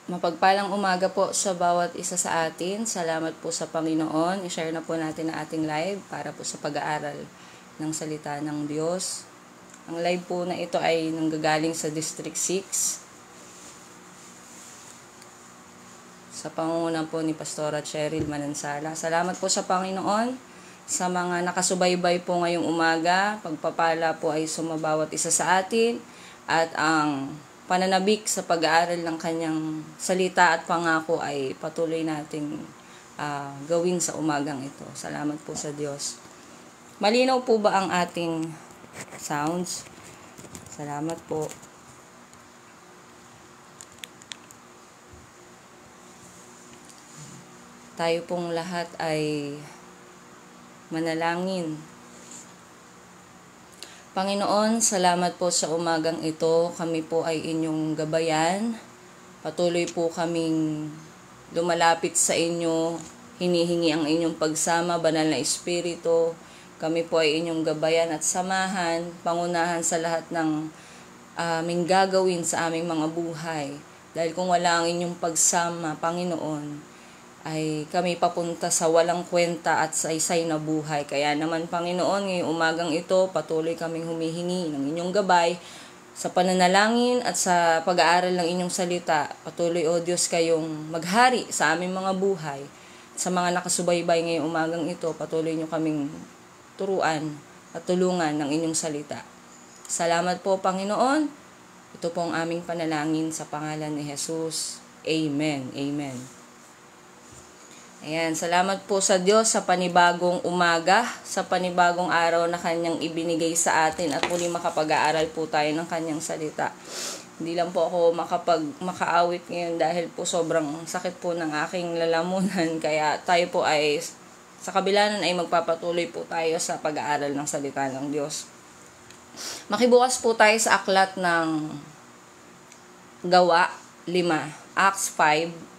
Mapagpalang umaga po sa bawat isa sa atin. Salamat po sa Panginoon. I-share na po natin ang ating live para po sa pag-aaral ng salita ng Diyos. Ang live po na ito ay nanggagaling sa District 6. Sa pangunguna po ni Pastora Cheryl Manansala. Salamat po sa Panginoon sa mga nakasubaybay po ngayong umaga. Pagpapala po ay sumabawat isa sa atin at ang pananabik sa pag-aaral ng kanyang salita at pangako ay patuloy nating gawin sa umagang ito. Salamat po sa Diyos. Malinaw po ba ang ating sounds? Salamat po. Tayo pong lahat ay manalangin. Panginoon, salamat po sa umagang ito. Kami po ay inyong gabayan. Patuloy po kaming lumalapit sa inyo. Hinihingi ang inyong pagsama, banal na Espiritu. Kami po ay inyong gabayan at samahan, pangunahan sa lahat ng aming gagawin sa aming mga buhay. Dahil kung wala ang inyong pagsama, Panginoon, ay kami papunta sa walang kwenta at sa isay na buhay. Kaya naman, Panginoon, ngayong umagang ito, patuloy kaming humihingi ng inyong gabay sa pananalangin at sa pag-aaral ng inyong salita. Patuloy, O Diyos, kayong maghari sa aming mga buhay. Sa mga nakasubaybay ngayong umagang ito, patuloy nyo kaming turuan at tulungan ng inyong salita. Salamat po, Panginoon. Ito po ang aming panalangin sa pangalan ni Jesus. Amen. Amen. Ayan, salamat po sa Diyos sa panibagong umaga, sa panibagong araw na Kanyang ibinigay sa atin at muli makapag-aaral po tayo ng Kanyang salita. Hindi lang po ako makaawit ngayon dahil po sobrang sakit po ng aking lalamunan, kaya tayo po ay sa kabila nun ay magpapatuloy po tayo sa pag-aaral ng salita ng Diyos. Makibukas po tayo sa aklat ng Gawa 5, Acts 5.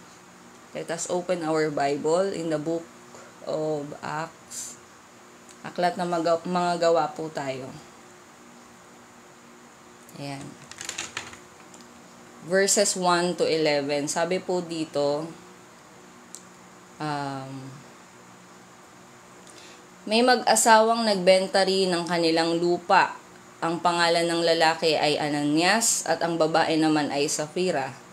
Let us open our Bible in the book of Acts. Aklat na mga gawa po tayo. Ayan. Verses 1 to 11. Sabi po dito, may mag-asawang nagbenta rin ng kanilang lupa. Ang pangalan ng lalaki ay Ananias at ang babae naman ay Safira.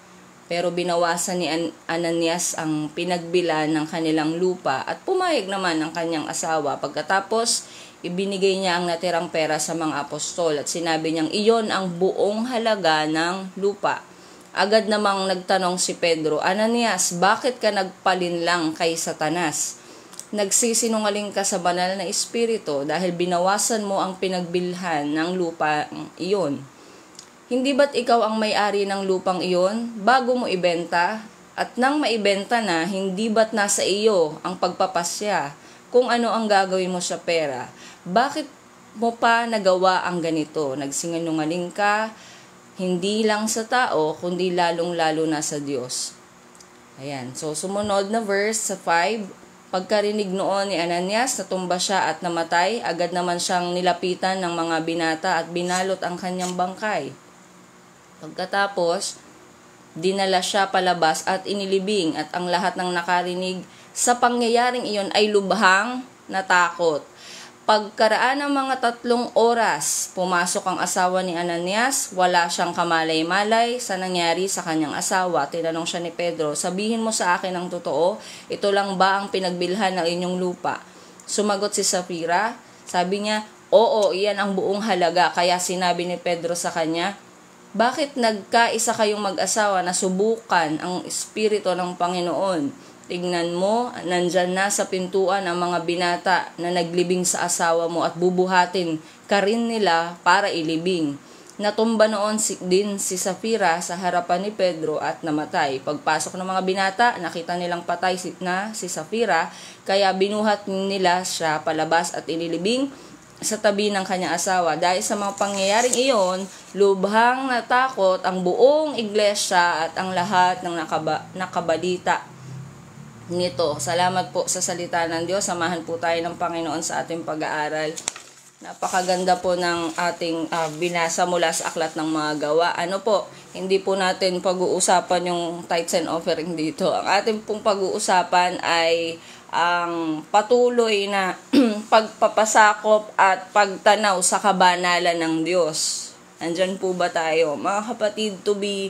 Pero binawasan ni Ananias ang pinagbilan ng kanilang lupa at pumayag naman ang kanyang asawa. Pagkatapos, ibinigay niya ang natirang pera sa mga apostol at sinabi niyang iyon ang buong halaga ng lupa. Agad namang nagtanong si Pedro, Ananias, bakit ka nagpalinlang kay Satanas? Nagsisinungaling ka sa banal na Espiritu dahil binawasan mo ang pinagbilhan ng lupa iyon. Hindi ba't ikaw ang may-ari ng lupang iyon bago mo ibenta? At nang maibenta na, hindi ba't nasa iyo ang pagpapasya kung ano ang gagawin mo sa pera? Bakit mo pa nagawa ang ganito? Nagsinungaling ka, hindi lang sa tao, kundi lalong-lalo na sa Diyos. Ayan, so sumunod na verse sa 5. Pagkarinig noon ni Ananias, natumba siya at namatay. Agad naman siyang nilapitan ng mga binata at binalot ang kanyang bangkay. Pagkatapos, dinala siya palabas at inilibing at ang lahat ng nakarinig sa pangyayaring iyon ay lubhang natakot. Pagkaraan ng mga 3 oras, pumasok ang asawa ni Ananias, wala siyang kamalay-malay sa nangyari sa kanyang asawa. Tinanong siya ni Pedro, sabihin mo sa akin ang totoo, ito lang ba ang pinagbilhan ng inyong lupa? Sumagot si Safira, sabi niya, oo, iyan ang buong halaga. Kaya sinabi ni Pedro sa kanya, bakit nagkaisa kayong mag-asawa na subukan ang Espiritu ng Panginoon? Tignan mo, nandyan na sa pintuan ang mga binata na naglibing sa asawa mo at bubuhatin ka rin nila para ilibing. Natumba noon din si Safira sa harapan ni Pedro at namatay. Pagpasok ng mga binata, nakita nilang patay na si Safira, kaya binuhat nila siya palabas at inilibing sa tabi ng kanyang asawa. Dahil sa mga pangyayaring iyon, lubhang natakot ang buong iglesia at ang lahat ng nakabalita nito. Salamat po sa salita ng Diyos. Samahan po tayo ng Panginoon sa ating pag-aaral. Napakaganda po ng ating binasa mula sa Aklat ng Mga Gawa. Ano po, hindi po natin pag-uusapan yung tithes and offering dito. Ang ating pong pag-uusapan ay ang patuloy na pagpapasakop at pagtanaw sa kabanalan ng Diyos. Andyan po ba tayo? Mga kapatid, to be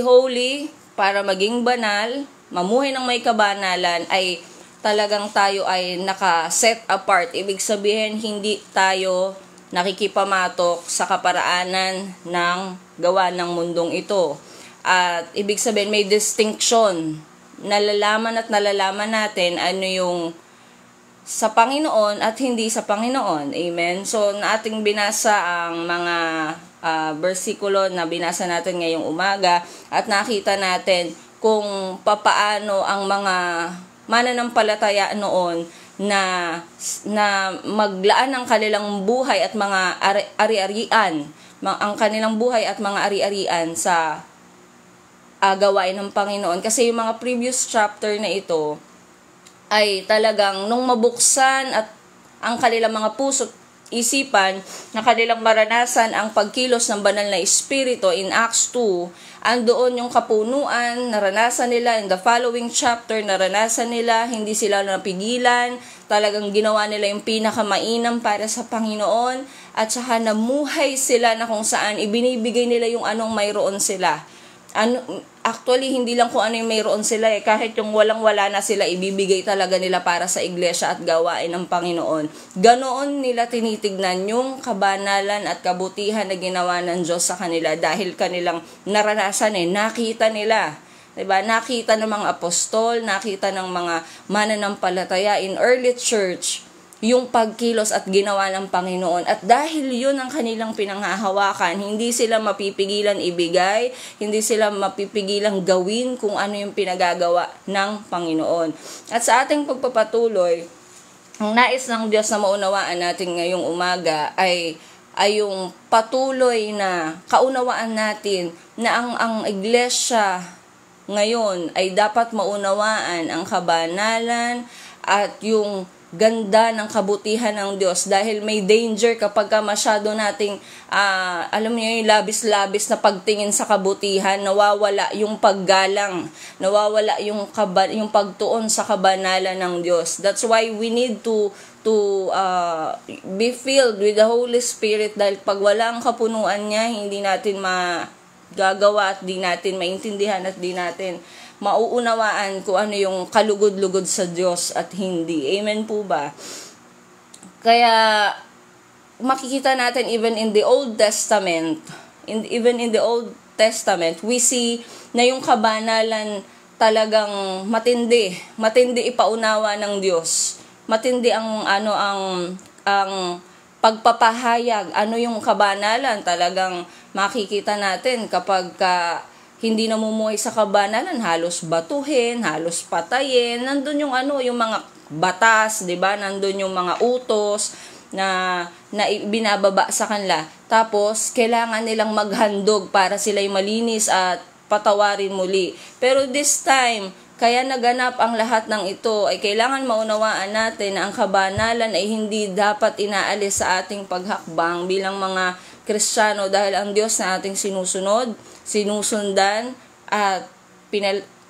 holy, para maging banal, mamuhay ng may kabanalan, ay talagang tayo ay naka-set apart. Ibig sabihin, hindi tayo nakikipamatok sa kaparaanan ng gawa ng mundong ito. At ibig sabihin, may distinction. Nalalaman natin ano yung sa Panginoon at hindi sa Panginoon. Amen? So, ating binasa ang mga bersikulo na binasa natin ngayong umaga at nakita natin kung papaano ang mga mananampalataya noon na maglaan ng kanilang buhay at mga ari-arian, ang kanilang buhay at mga ari-arian sa gawain ng Panginoon. Kasi yung mga previous chapter na ito ay talagang nung mabuksan at ang kanilang mga puso't isipan na kanilang maranasan ang pagkilos ng banal na espiritu in Acts 2, andoon yung kapunuan, naranasan nila in the following chapter, naranasan nila, hindi sila napigilan, talagang ginawa nila yung pinakamainam para sa Panginoon, at saka namuhay sila na kung saan ibinibigay nila yung anong mayroon sila. Actually, hindi lang kung ano yung mayroon sila kahit yung walang-wala na sila, ibibigay talaga nila para sa iglesia at gawain ng Panginoon. Ganoon nila tinitignan yung kabanalan at kabutihan na ginawa ng Diyos sa kanila dahil kanilang naranasan nakita nila. Diba? Nakita ng mga apostol, nakita ng mga mananampalataya in early church yung pagkilos at ginawa ng Panginoon. At dahil yun ang kanilang pinanghahawakan, hindi sila mapipigilan ibigay, hindi sila mapipigilan gawin kung ano yung pinagagawa ng Panginoon. At sa ating pagpapatuloy, ang nais ng Diyos na maunawaan natin ngayong umaga ay yung patuloy na kaunawaan natin na ang iglesia ngayon ay dapat maunawaan ang kabanalan at yung ganda ng kabutihan ng Diyos, dahil may danger kapag masyado nating alam niyo yung labis-labis na pagtingin sa kabutihan, nawawala yung paggalang, nawawala yung pagtuon sa kabanalan ng Diyos. That's why we need to be filled with the Holy Spirit, dahil pag wala ang kapunuan niya, hindi natin magagawa at di natin maintindihan at di natin mauunawaan kung ano yung kalugod-lugod sa Diyos at hindi. Amen po ba? Kaya makikita natin even in the Old Testament, even in the Old Testament, we see na yung kabanalan talagang matindi ipaunawa ng Diyos. Matindi ang pagpapahayag, ano yung kabanalan, talagang makikita natin kapag hindi namumuhay sa kabanalan, halos batuhin, halos patayin. Nandun yung yung mga batas, 'di ba? Nandun yung mga utos na binababa sa kanila. Tapos kailangan nilang maghandog para sila'y malinis at patawarin muli. Pero this time, kaya naganap ang lahat ng ito ay kailangan maunawaan natin na ang kabanalan ay hindi dapat inaalis sa ating paghakbang bilang mga Kristiyano, dahil ang Diyos na ating sinusundan at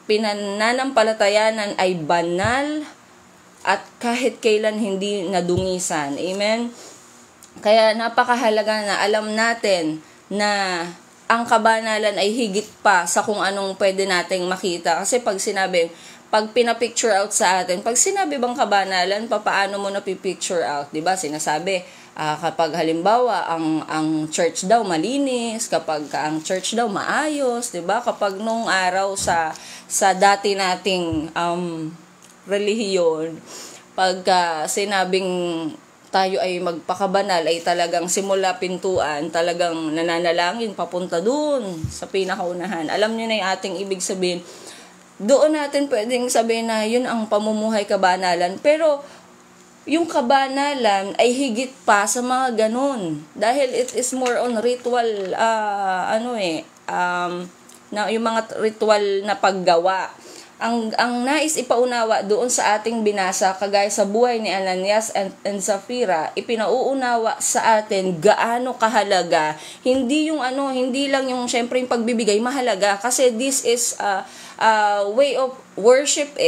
pinananampalatayanan ay banal at kahit kailan hindi nadungisan. Amen? Kaya napakahalaga na alam natin na ang kabanalan ay higit pa sa kung anong pwede nating makita. Kasi pag pinapicture out sa atin, pag sinabi bang kabanalan, paano mo napipicture out? Diba? Sinasabi, kapag halimbawa ang church daw malinis, kapag ang church daw maayos, 'di ba? Kapag nung araw sa dati nating relihiyon, pag sinabing tayo ay magpakabanal, ay talagang simula pintuan, talagang nananalangin papunta doon sa pinakaunahan. Alam niyo na 'yung ating ibig sabihin. Doon natin pwedeng sabihin na 'yun ang pamumuhay kabanalan, pero yung kabanalan ay higit pa sa mga ganun. Dahil it is more on ritual, na yung mga ritual na paggawa. ang nais ipaunawa doon sa ating binasa, kagaya sa buhay ni Ananias and Sapphira, ipinauunawa sa atin gaano kahalaga. Hindi hindi lang yung syempre yung pagbibigay mahalaga, kasi this is a way of worship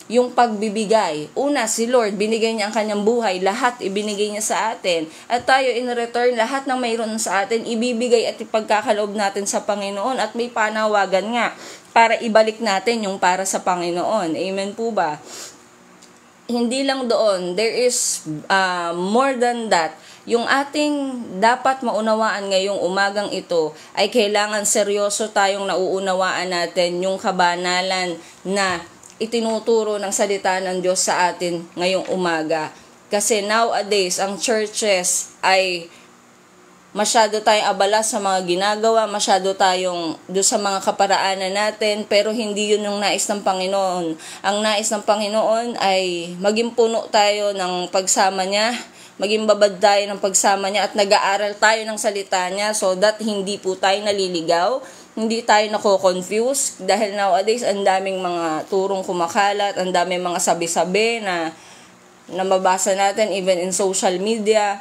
yung pagbibigay. Una, si Lord, binigay niya ang kanyang buhay, lahat ibinigay niya sa atin. At tayo in return, lahat ng mayroon sa atin, ibibigay at ipagkakaloob natin sa Panginoon. At may panawagan nga, para ibalik natin yung para sa Panginoon. Amen po ba? Hindi lang doon, there is more than that. Yung ating dapat maunawaan ngayong umagang ito ay kailangan seryoso tayong nauunawaan natin yung kabanalan na itinuturo ng salita ng Diyos sa atin ngayong umaga. Kasi nowadays, ang churches ay masyado tayong abala sa mga ginagawa, masyado tayong doon sa mga kaparaanan natin, pero hindi yun yung nais ng Panginoon. Ang nais ng Panginoon ay maging puno tayo ng pagsama niya, maging babad tayo ng pagsama niya, at nag-aaral tayo ng salita niya so that hindi po tayo naliligaw, hindi tayo nako-confuse, dahil nowadays ang daming mga turong kumakalat, ang daming mga sabi-sabi na mababasa natin even in social media.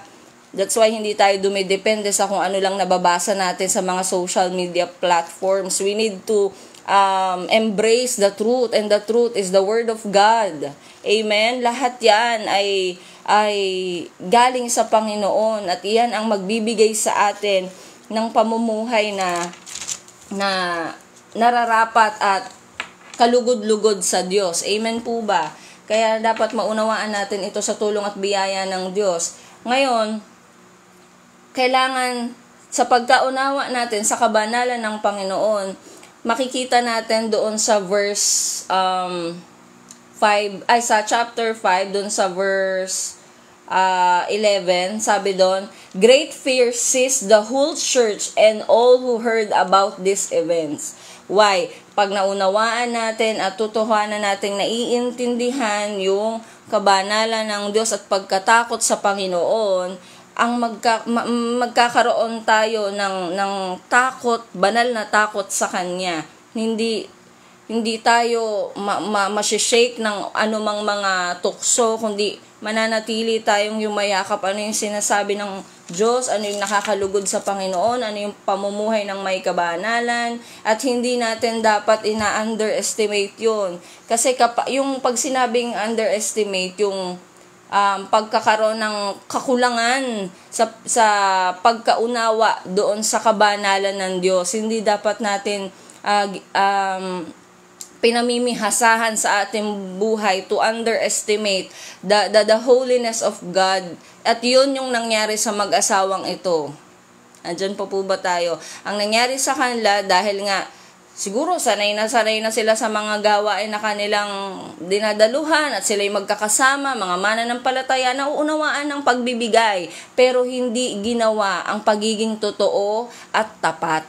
That's why hindi tayo dumidepende sa kung ano lang nababasa natin sa mga social media platforms. We need to embrace the truth, and the truth is the Word of God. Amen? Lahat yan ay galing sa Panginoon, at iyan ang magbibigay sa atin ng pamumuhay na nararapat at kalugod-lugod sa Diyos. Amen po ba? Kaya dapat maunawaan natin ito sa tulong at biyaya ng Diyos. Ngayon, kailangan sa pagkaunawa natin sa kabanalan ng Panginoon, makikita natin doon sa verse 5, sa chapter 5, doon sa verse 11, sabi doon, "Great fear seized the whole church and all who heard about these events." Why? Pag naunawaan natin at tutuhanan natin, naiintindihan yung kabanalan ng Diyos at pagkatakot sa Panginoon, ang magkakaroon tayo ng takot, banal na takot sa Kanya. Hindi tayo masishake ng anumang mga tukso, kundi mananatili tayong yumayakap ano yung sinasabi ng Diyos, ano yung nakakalugod sa Panginoon, ano yung pamumuhay ng may kabanalan, at hindi natin dapat ina-underestimate yun. Kasi yung pag sinabing underestimate, yung pagkakaroon ng kakulangan sa pagkaunawa doon sa kabanalan ng Diyos, hindi dapat natin pinamimihasahan sa ating buhay to underestimate the holiness of God. At yun yung nangyari sa mag-asawang ito. Andyan po ba tayo? Ang nangyari sa kanila, dahil nga siguro sanay na sila sa mga gawain na kanilang dinadaluhan, at sila'y magkakasama, mga mananampalataya, nauunawaan ng pagbibigay, pero hindi ginawa ang pagiging totoo at tapat.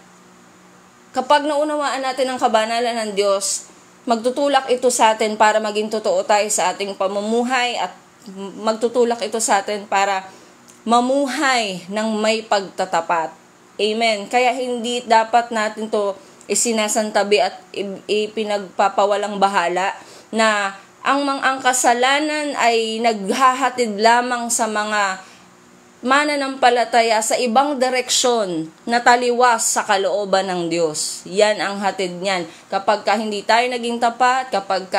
Kapag naunawaan natin ang kabanalan ng Diyos, magtutulak ito sa atin para maging totoo tayo sa ating pamumuhay, at magtutulak ito sa atin para mamuhay ng may pagtatapat. Amen. Kaya hindi dapat natin to isinasantabi at ipinagpapawalang bahala na ang kasalanan ay naghahatid lamang sa mga mananampalataya sa ibang direksyon na taliwas sa kalooban ng Diyos. Yan ang hatid niyan. Kapag hindi tayo naging tapat, kapag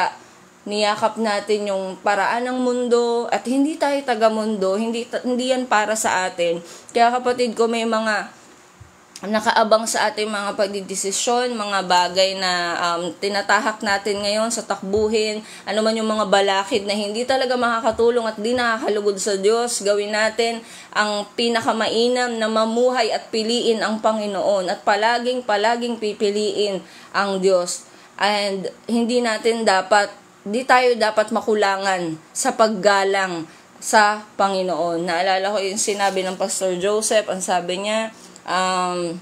niyakap natin yung paraan ng mundo at hindi tayo taga-mundo, hindi yan para sa atin. Kaya kapatid ko, may mga nakaabang sa ating mga pagdidesisyon, mga bagay na tinatahak natin ngayon sa takbuhin, ano man yung mga balakid na hindi talaga makakatulong at di nakakalugod sa Diyos. Gawin natin ang pinakamainam na mamuhay at piliin ang Panginoon, at palaging pipiliin ang Diyos. And di tayo dapat makulangan sa paggalang sa Panginoon. Naalala ko yung sinabi ng Pastor Joseph, ang sabi niya, ang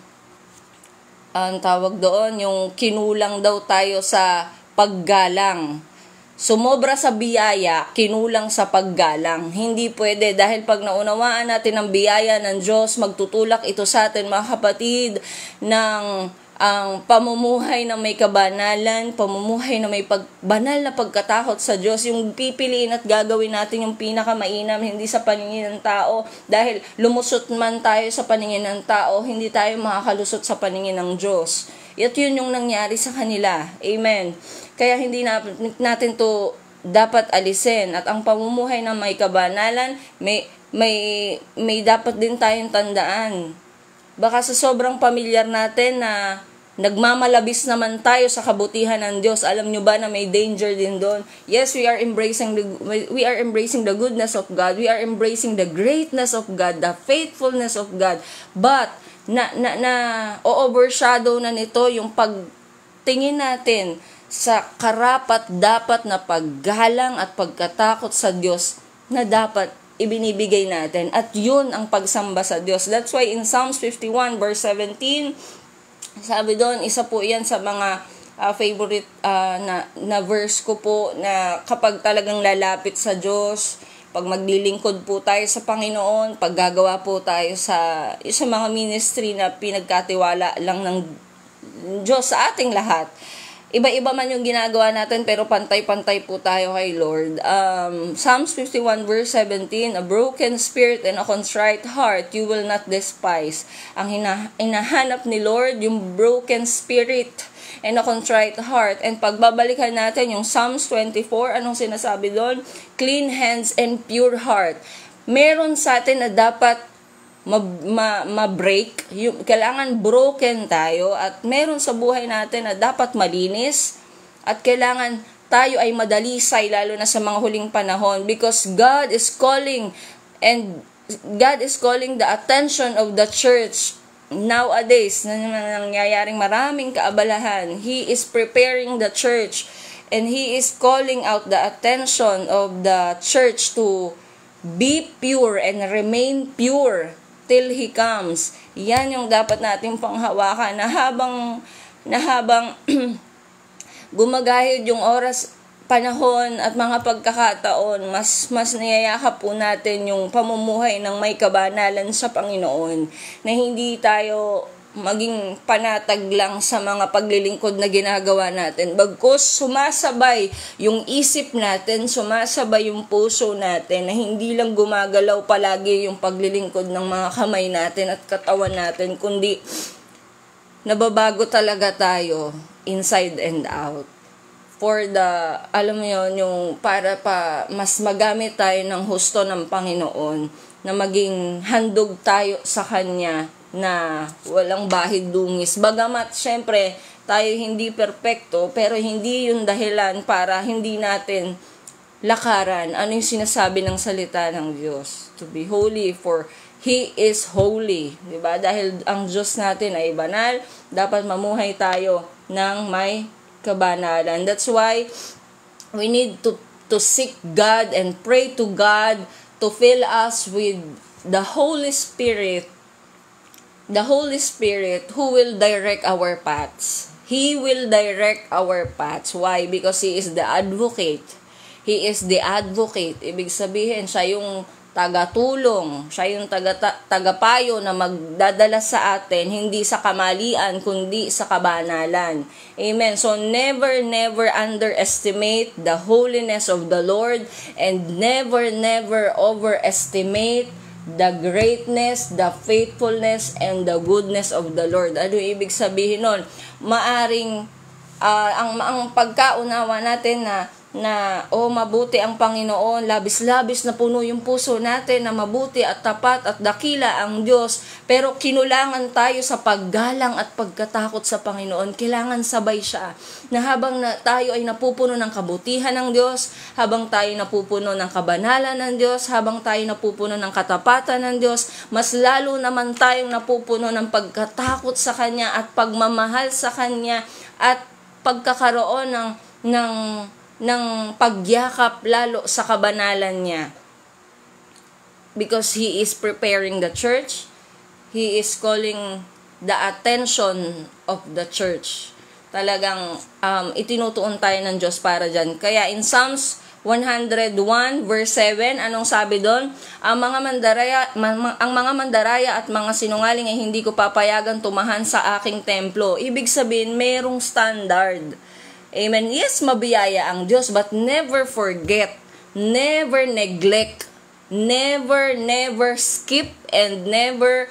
tawag doon, yung kinulang daw tayo sa paggalang. Sumobra sa biyaya, kinulang sa paggalang. Hindi pwede, dahil pag naunawaan natin ang biyaya ng Diyos, magtutulak ito sa atin, mga kapatid, ng ang pamumuhay na may kabanalan, pamumuhay na may banal na pagkatakot sa Diyos, yung pipiliin at gagawin natin yung pinakamainam, hindi sa paningin ng tao, dahil lumusot man tayo sa paningin ng tao, hindi tayo makakalusot sa paningin ng Diyos. At yun yung nangyari sa kanila. Amen. Kaya hindi natin to dapat alisin. At ang pamumuhay na may kabanalan, may dapat din tayong tandaan. Baka sa sobrang pamilyar natin na nagmamalabis naman tayo sa kabutihan ng Diyos. Alam nyo ba na may danger din doon? Yes, we are embracing the goodness of God. We are embracing the greatness of God, the faithfulness of God. But overshadow na nito yung pagtingin natin sa karapat-dapat na paggalang at pagkatakot sa Diyos na dapat ibinibigay natin. At yun ang pagsamba sa Diyos. That's why in Psalms 51 verse 17, sabi doon, isa po yan sa mga favorite na verse ko po, na kapag talagang lalapit sa Diyos, pag maglilingkod po tayo sa Panginoon, pag gagawa po tayo sa mga ministry na pinagkatiwala lang ng Diyos sa ating lahat, iba-iba man yung ginagawa natin, pero pantay-pantay po tayo kay Lord. Psalms 51 verse 17, a broken spirit and a contrite heart you will not despise. Ang hinahanap ni Lord, yung broken spirit and a contrite heart. And pagbabalikan natin yung Psalms 24, anong sinasabi doon? Clean hands and pure heart. Meron sa atin na dapat ma-break, kailangan broken tayo, at meron sa buhay natin na dapat malinis, at kailangan tayo ay madalisay, lalo na sa mga huling panahon, because God is calling the attention of the church nowadays, na nangyayaring maraming kaabalahan. He is preparing the church, and He is calling out the attention of the church to be pure and remain pure till He comes. Yan yung dapat nating panghawakan, na habang gumagahid yung oras, panahon at mga pagkakataon, mas niyayakap po natin yung pamumuhay ng may kabanalan sa Panginoon, na hindi tayo maging panatag lang sa mga paglilingkod na ginagawa natin. Bagkus sumasabay yung isip natin, sumasabay yung puso natin, na hindi lang gumagalaw palagi yung paglilingkod ng mga kamay natin at katawan natin, kundi nababago talaga tayo inside and out. For alam mo yun, yung para pa mas magamit tayo ng husto ng Panginoon, na maging handog tayo sa Kanya, na walang bahid dungis. Bagamat, syempre, tayo hindi perpekto, pero hindi yung dahilan para hindi natin lakaran ano yung sinasabi ng salita ng Diyos. To be holy, for He is holy. Diba? Dahil ang Diyos natin ay banal, dapat mamuhay tayo ng may kabanalan. That's why we need to seek God and pray to God to fill us with the Holy Spirit. The Holy Spirit who will direct our paths. He will direct our paths. Why? Because He is the advocate. He is the advocate. Ibig sabihin, siya yung tagatulong. Siya yung tagapayo na magdadala sa atin, hindi sa kamalian, kundi sa kabanalan. Amen. So, never underestimate the holiness of the Lord, and never overestimate the greatness, the faithfulness, and the goodness of the Lord. Ano ibig sabihin nun? Maaring ang pagkaunawa natin na mabuti ang Panginoon, labis-labis na puno yung puso natin na mabuti at tapat at dakila ang Diyos, pero kinulangan tayo sa paggalang at pagkatakot sa Panginoon. Kailangan sabay siya, na habang tayo ay napupuno ng kabutihan ng Diyos, habang tayo napupuno ng kabanalan ng Diyos, habang tayo napupuno ng katapatan ng Diyos, mas lalo naman tayong napupuno ng pagkatakot sa Kanya at pagmamahal sa Kanya, at pagkakaroon ng pagyakap lalo sa kabanalan niya. Because He is preparing the church, He is calling the attention of the church. Talagang itinutuon tayo ng Diyos para dyan. Kaya in Psalms 101 verse 7, anong sabi doon? Ang mga mandaraya at mga sinungaling ay hindi ko papayagan tumahan sa aking templo. Ibig sabihin, merong standard. Amen. Yes, mabiyaya ang Diyos, but never forget, never neglect, never skip, and never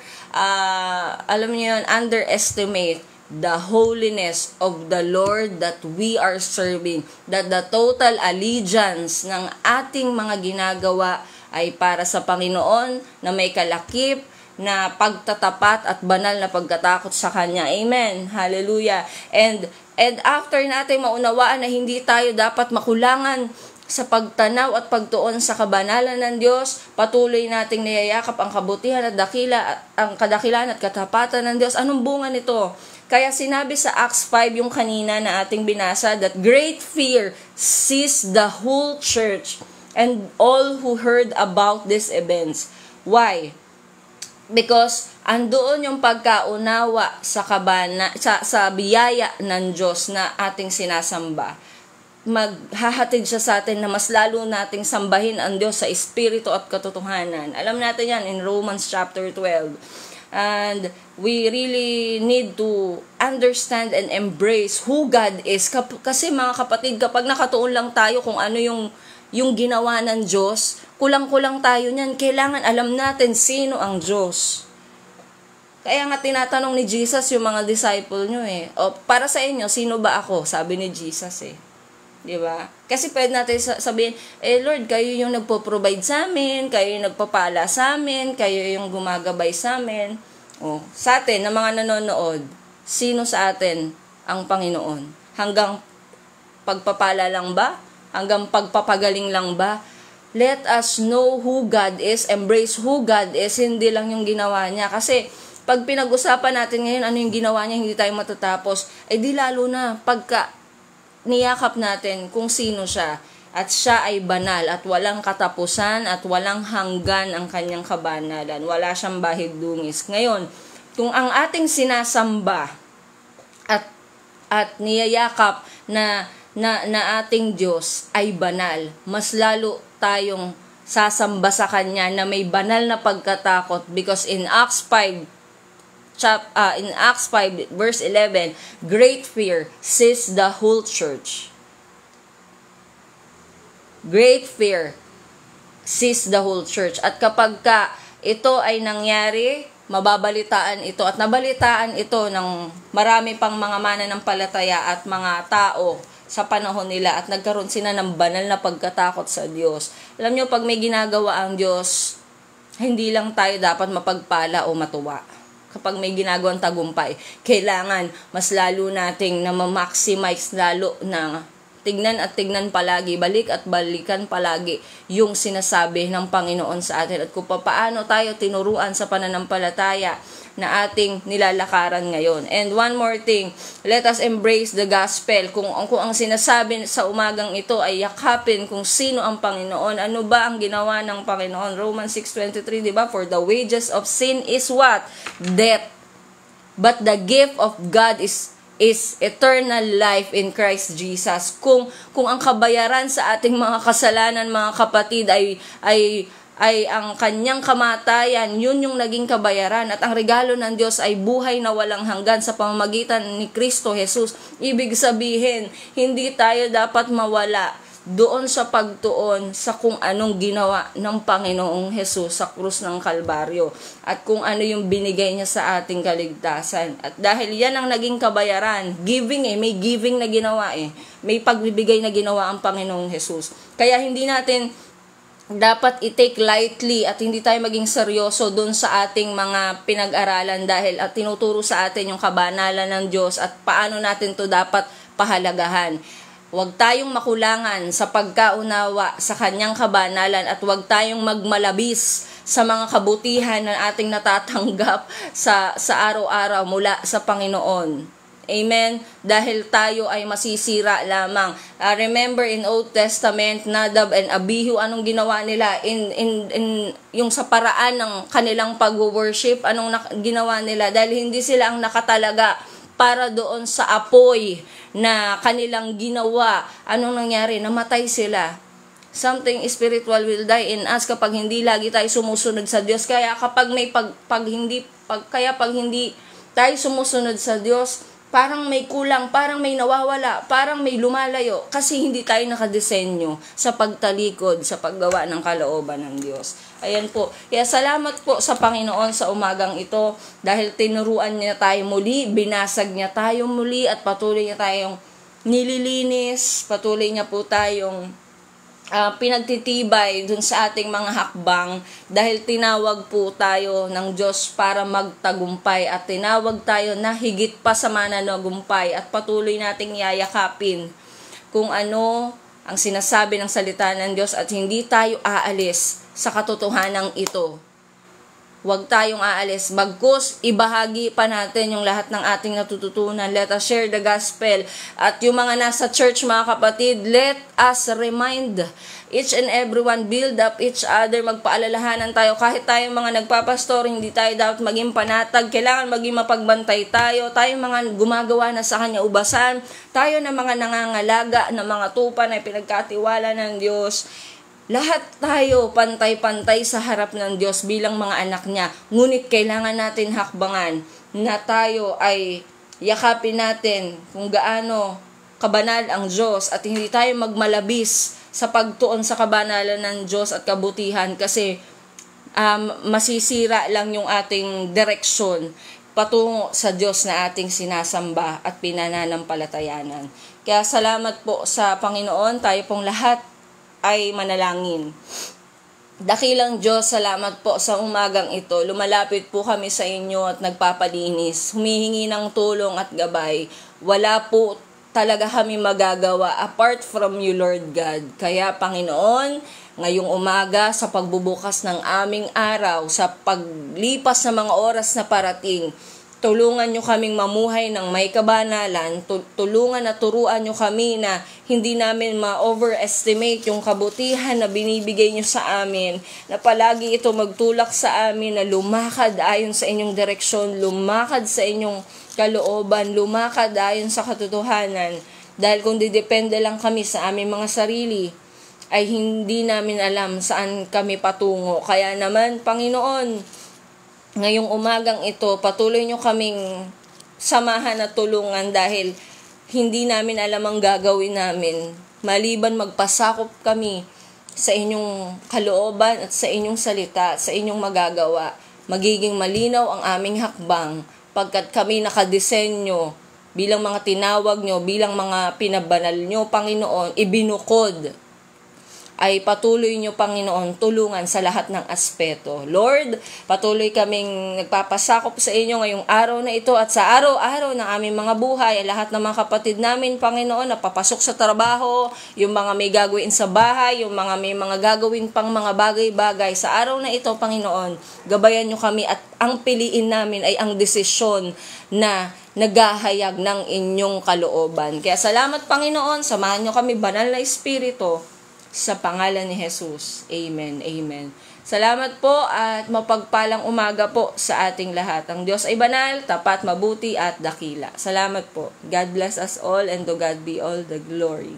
underestimate the holiness of the Lord that we are serving, that the total allegiance ng ating mga ginagawa ay para sa Panginoon na may kalakip na pagtatapat at banal na pagkatakot sa Kanya. Amen. Hallelujah. And after natin maunawaan na hindi tayo dapat makulangan sa pagtanaw at pagtuon sa kabanalan ng Diyos, patuloy nating niyayakap ang kabutihan at ang kadakilan at katapatan ng Diyos. Anong bunga nito? Kaya sinabi sa Acts 5 yung kanina na ating binasa, that great fear seized the whole church and all who heard about these events. Why? Because andoon yung pagkaunawa sa biyaya ng Diyos na ating sinasamba. Maghahatid siya sa atin na mas lalo nating sambahin ang Diyos sa espiritu at katotohanan. Alam natin yan in Romans chapter 12. And we really need to understand and embrace who God is. Kasi mga kapatid, kapag nakatuon lang tayo kung ano yung ginawa ng Diyos, kulang-kulang tayo niyan. Kailangan alam natin sino ang Diyos. Kaya nga tinatanong ni Jesus yung mga disciple nyo o para sa inyo, sino ba ako? Sabi ni Jesus Diba? Kasi pwede natin sabihin, Lord, kayo yung nagpo-provide sa amin, kayo yung nagpapala sa amin, kayo yung gumagabay sa amin. Sa atin, na mga nanonood, sino sa atin ang Panginoon? Hanggang pagpapala lang ba? Hanggang pagpapagaling lang ba? Let us know who God is, embrace who God is, hindi lang yung ginawa niya. Kasi pag pinag-usapan natin ngayon ano yung ginawa niya, hindi tayo matatapos, di lalo na pagka niyakap natin kung sino siya, at siya ay banal at walang katapusan at walang hanggan ang kanyang kabanalan. Wala siyang bahid dungis. Ngayon, kung ang ating sinasamba at niyayakap na ating Diyos ay banal, mas lalo tayong sasamba sa Kanya na may banal na pagkatakot, because in Acts 5 verse 11, great fear seized the whole church. Great fear seized the whole church. At kapag ito ay nangyari, mababalitaan ito at nabalitaan ito ng marami pang mga mananampalataya at mga tao sa panahon nila, at nagkaroon sila ng banal na pagkatakot sa Diyos. Alam nyo, pag may ginagawa ang Diyos, hindi lang tayo dapat mapagpala o matuwa. Kapag may ginagawang tagumpay, kailangan mas lalo nating na ma-maximize, lalo na tignan palagi, balik at balikan palagi yung sinasabi ng Panginoon sa atin at kung paano tayo tinuruan sa pananampalataya na ating nilalakaran ngayon. And one more thing, let us embrace the gospel. Kung ang sinasabi sa umagang ito ay yakapin kung sino ang Panginoon. Ano ba ang ginawa ng Panginoon? Romans 6:23, di ba? For the wages of sin is what? Death. But the gift of God is eternal life in Christ Jesus. Kung ang kabayaran sa ating mga kasalanan, mga kapatid, ay ang kanyang kamatayan, yun yung naging kabayaran, at ang regalo ng Diyos ay buhay na walang hanggan sa pamamagitan ni Kristo Jesus. Ibig sabihin, hindi tayo dapat mawala doon sa pagtuon sa kung anong ginawa ng Panginoong Jesus sa krus ng Kalbaryo at kung ano yung binigay niya sa ating kaligtasan. At dahil yan ang naging kabayaran, may giving na ginawa may pagbibigay na ginawa ang Panginoong Jesus. Kaya hindi natin dapat i-take lightly at hindi tayo maging seryoso doon sa ating mga pinag-aralan dahil at tinuturo sa atin yung kabanalan ng Diyos at paano natin to dapat pahalagahan. Huwag tayong makulangan sa pagkaunawa sa kanyang kabanalan at huwag tayong magmalabis sa mga kabutihan na ating natatanggap sa araw-araw mula sa Panginoon. Amen? Dahil tayo ay masisira lamang. Remember in Old Testament, Nadab and Abihu, anong ginawa nila? In yung sa paraan ng kanilang pag-worship, anong ginawa nila? Dahil hindi sila ang nakatalaga para doon sa apoy na kanilang ginawa. Anong nangyari? Namatay sila. Something spiritual will die in us kapag hindi lagi tayo sumusunod sa Diyos. Kaya kapag hindi tayo sumusunod sa Diyos, parang may kulang, parang may nawawala, parang may lumalayo kasi hindi tayo nakadesenyo sa pagtalikod, sa paggawa ng kalooban ng Diyos. Ayan po. Kaya salamat po sa Panginoon sa umagang ito dahil tinuruan niya tayo muli, binasag niya tayo muli at patuloy niya tayong nililinis, patuloy niya po tayong pinagtitibay dun sa ating mga hakbang dahil tinawag po tayo ng Diyos para magtagumpay at tinawag tayo na higit pa sa mananagumpay at patuloy nating yayakapin kung ano ang sinasabi ng salita ng Diyos at hindi tayo aalis sa katotohanan ito. Huwag tayong aalis. Bagkus, ibahagi pa natin yung lahat ng ating natututunan. Let us share the gospel. At yung mga nasa church, mga kapatid, let us remind each and everyone, build up each other, magpaalalahanan tayo. Kahit tayong mga nagpapastor, hindi tayo dapat maging panatag. Kailangan maging mapagbantay tayo. Tayong mga gumagawa na sa kanya ubasan. Tayo na mga nangangalaga, na mga tupa na pinagkatiwala ng Diyos. Lahat tayo pantay-pantay sa harap ng Diyos bilang mga anak niya. Ngunit kailangan natin hakbangan na tayo ay yakapin natin kung gaano kabanal ang Diyos at hindi tayo magmalabis sa pagtuon sa kabanalan ng Diyos at kabutihan kasi masisira lang yung ating direksyon patungo sa Diyos na ating sinasamba at pinananampalatayanan. Kaya salamat po sa Panginoon, tayo pong lahat ay manalangin. Dakilang Diyos, salamat po sa umagang ito. Lumalapit po kami sa inyo at nagpapalinis. Humihingi ng tulong at gabay. Wala po talaga kami magagawa apart from you, Lord God. Kaya Panginoon, ngayong umaga sa pagbubukas ng aming araw, sa paglipas ng mga oras na parating, tulungan nyo kaming mamuhay ng may kabanalan, tulungan at turuan nyo kami na hindi namin ma-overestimate yung kabutihan na binibigay nyo sa amin, na palagi ito magtulak sa amin na lumakad ayon sa inyong direksyon, lumakad sa inyong kalooban, lumakad ayon sa katotohanan. Dahil kung didepende lang kami sa aming mga sarili, ay hindi namin alam saan kami patungo. Kaya naman, Panginoon, ngayong umagang ito, patuloy nyo kaming samahan at tulungan dahil hindi namin alam ang gagawin namin. Maliban magpasakop kami sa inyong kalooban at sa inyong salita, sa inyong magagawa. Magiging malinaw ang aming hakbang pagkat kami nakadesenyo bilang mga tinawag nyo, bilang mga pinabanal nyo, Panginoon, ibinukod ay patuloy nyo, Panginoon, tulungan sa lahat ng aspeto. Lord, patuloy kaming nagpapasakop sa inyo ngayong araw na ito at sa araw-araw ng aming mga buhay, lahat ng mga kapatid namin, Panginoon, na papasok sa trabaho, yung mga may gagawin sa bahay, yung mga may mga gagawin pang mga bagay-bagay. Sa araw na ito, Panginoon, gabayan nyo kami at ang piliin namin ay ang desisyon na naghahayag ng inyong kalooban. Kaya salamat, Panginoon, samahan nyo kami, banal na Espiritu, sa pangalan ni Jesus. Amen. Amen. Salamat po at mapagpalang umaga po sa ating lahat. Ang Diyos ay banal, tapat, mabuti at dakila. Salamat po. God bless us all and to God be all the glory.